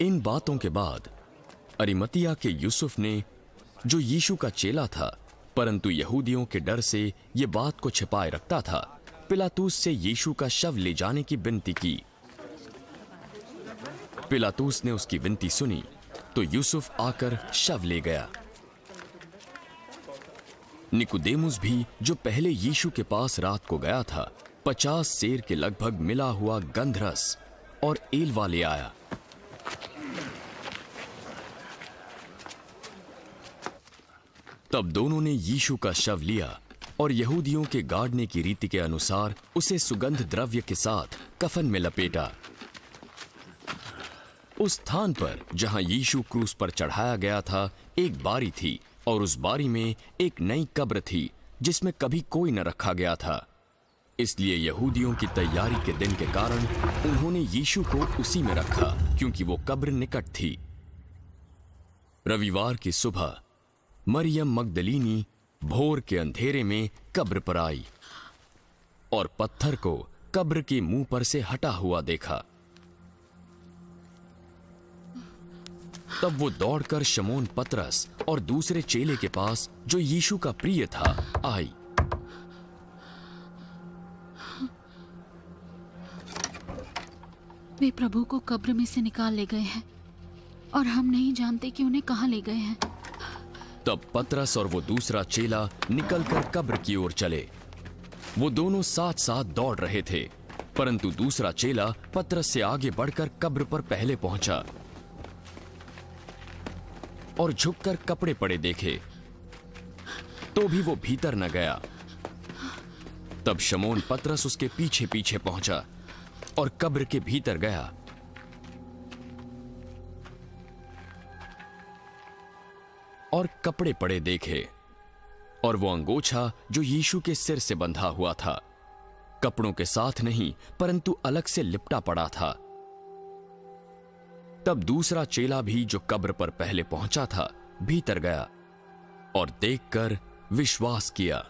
इन बातों के बाद अरिमतिया के यूसुफ ने, जो यीशु का चेला था परंतु यहूदियों के डर से ये बात को छिपाए रखता था, पिलातूस से यीशु का शव ले जाने की विनती की। पिलातूस ने उसकी विनती सुनी तो यूसुफ आकर शव ले गया। निकुदेमुस भी, जो पहले यीशु के पास रात को गया था, 50 सेर के लगभग मिला हुआ गंधरस और एलवा ले आया। तब दोनों ने यीशु का शव लिया और यहूदियों के गाड़ने की रीति के अनुसार उसे सुगंध द्रव्य के साथ कफन में लपेटा। उस स्थान पर जहां यीशु क्रूस पर चढ़ाया गया था, एक बारी थी और उस बारी में एक नई कब्र थी जिसमें कभी कोई न रखा गया था। इसलिए यहूदियों की तैयारी के दिन के कारण उन्होंने यीशु को उसी में रखा, क्योंकि वो कब्र निकट थी। रविवार की सुबह मरियम मगदलीनी भोर के अंधेरे में कब्र पर आई और पत्थर को कब्र के मुंह पर से हटा हुआ देखा। तब वो दौड़कर शमौन पतरस और दूसरे चेले के पास, जो यीशु का प्रिय था, आई। वे प्रभु को कब्र में से निकाल ले गए हैं और हम नहीं जानते कि उन्हें कहां ले गए हैं। तब पतरस और वो दूसरा चेला निकलकर कब्र की ओर चले। वो दोनों साथ साथ दौड़ रहे थे, परंतु दूसरा चेला पतरस से आगे बढ़कर कब्र पर पहले पहुंचा और झुककर कपड़े पड़े देखे, तो भी वो भीतर न गया। तब शमौन पतरस उसके पीछे पीछे पहुंचा और कब्र के भीतर गया। और कपड़े पड़े देखे और वो अंगोछा जो यीशु के सिर से बंधा हुआ था, कपड़ों के साथ नहीं परंतु अलग से लिपटा पड़ा था। तब दूसरा चेला भी, जो कब्र पर पहले पहुंचा था, भीतर गया और देखकर विश्वास किया।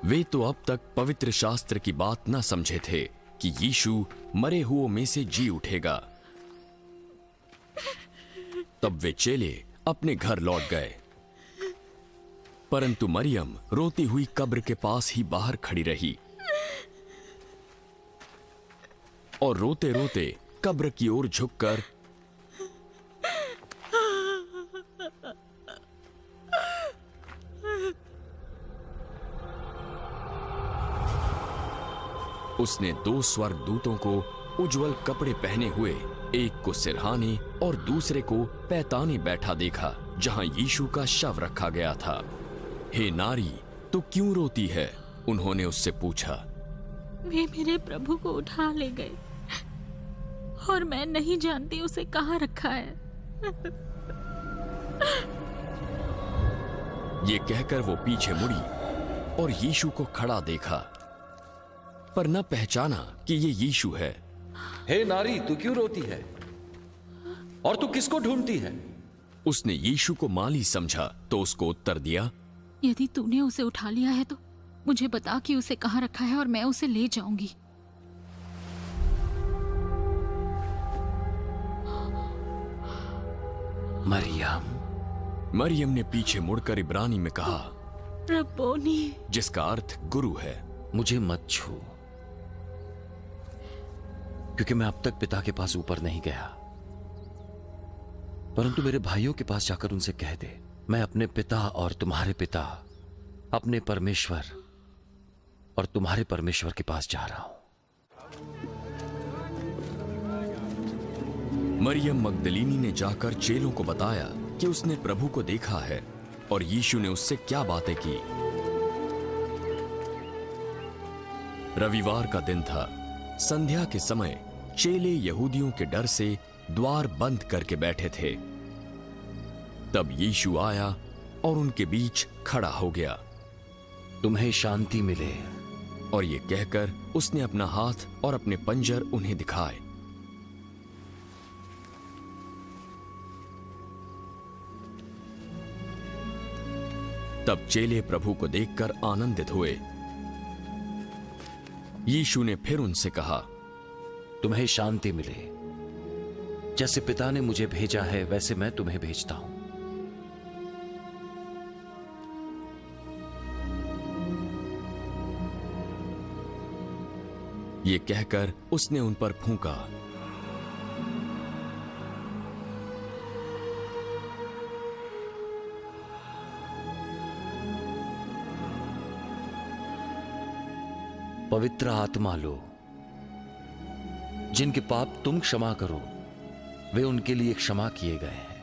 वे तो अब तक पवित्र शास्त्र की बात न समझे थे कि यीशु मरे हुओं में से जी उठेगा। तब वे चेले अपने घर लौट गए, परंतु मरियम रोती हुई कब्र के पास ही बाहर खड़ी रही और रोते रोते कब्र की ओर झुककर उसने 2 स्वर्गदूतों को उज्जवल कपड़े पहने हुए, एक को सिरहाने और दूसरे को पैताने बैठा देखा, जहां यीशु का शव रखा गया था। हे नारी, तू क्यों रोती है? उन्होंने उससे पूछा। वे मेरे प्रभु को उठा ले गए और मैं नहीं जानती उसे कहां रखा है। ये कहकर वो पीछे मुड़ी और यीशु को खड़ा देखा, पर न पहचाना कि ये यीशु है। हे नारी, तू क्यों रोती है और तू किसको ढूंढती है? उसने यीशु को माली समझा तो उसको उत्तर दिया, यदि तूने उसे उठा लिया है तो मुझे बता कि उसे कहां रखा है और मैं उसे ले जाऊंगी। मरियम। मरियम ने पीछे मुड़कर इब्रानी में कहा, रब्बोनी, जिसका अर्थ गुरु है। मुझे मत छू, क्योंकि मैं अब तक पिता के पास ऊपर नहीं गया, परंतु मेरे भाइयों के पास जाकर उनसे कह दे, मैं अपने पिता और तुम्हारे पिता, अपने परमेश्वर और तुम्हारे परमेश्वर के पास जा रहा हूं। मरियम मगदलीनी ने जाकर चेलों को बताया कि उसने प्रभु को देखा है और यीशु ने उससे क्या बातें की। रविवार का दिन था। संध्या के समय चेले यहूदियों के डर से द्वार बंद करके बैठे थे। तब यीशु आया और उनके बीच खड़ा हो गया। तुम्हें शांति मिले। और ये कहकर उसने अपना हाथ और अपने पंजर उन्हें दिखाए। तब चेले प्रभु को देखकर आनंदित हुए। यीशु ने फिर उनसे कहा, तुम्हें शांति मिले। जैसे पिता ने मुझे भेजा है वैसे मैं तुम्हें भेजता हूं। ये कहकर उसने उन पर फूंका। पवित्र आत्मा लो, जिनके पाप तुम क्षमा करो वे उनके लिए क्षमा किए गए हैं।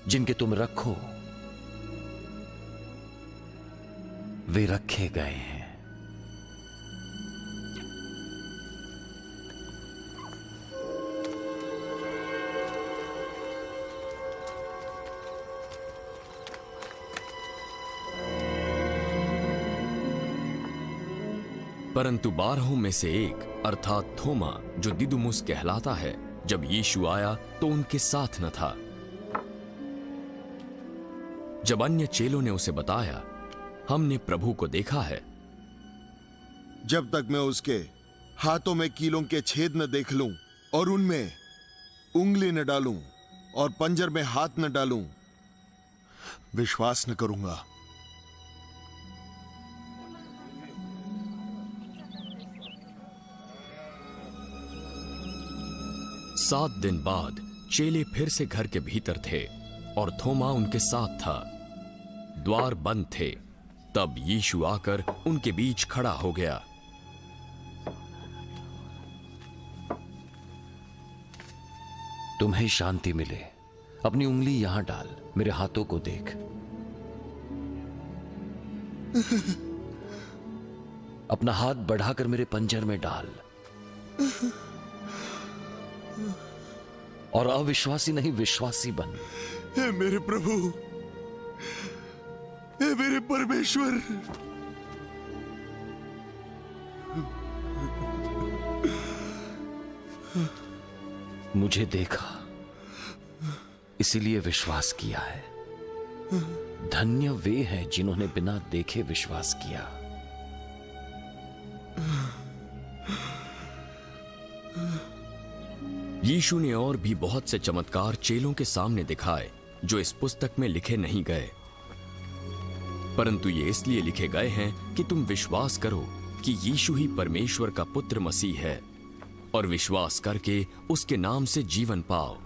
जिनके तुम रखो वे रखे गए हैं। परंतु 12 में से एक अर्थात थोमा, जो दिदुमुस कहलाता है, जब यीशु आया तो उनके साथ न था। जब अन्य चेलों ने उसे बताया, हमने प्रभु को देखा है, जब तक मैं उसके हाथों में कीलों के छेद न देख लूं और उनमें उंगली न डालूं और पंजर में हाथ न डालूं, विश्वास न करूंगा। सात दिन बाद चेले फिर से घर के भीतर थे और थोमा उनके साथ था। द्वार बंद थे। तब यीशु आकर उनके बीच खड़ा हो गया। तुम्हें शांति मिले। अपनी उंगली यहां डाल, मेरे हाथों को देख। अपना हाथ बढ़ाकर मेरे पंजर में डाल। और अविश्वासी नहीं, विश्वासी बन। हे मेरे प्रभु, हे मेरे परमेश्वर, मुझे देखा इसीलिए विश्वास किया है। धन्य वे हैं जिन्होंने बिना देखे विश्वास किया। यीशु ने और भी बहुत से चमत्कार चेलों के सामने दिखाए जो इस पुस्तक में लिखे नहीं गए, परंतु ये इसलिए लिखे गए हैं कि तुम विश्वास करो कि यीशु ही परमेश्वर का पुत्र मसीह है और विश्वास करके उसके नाम से जीवन पाओ।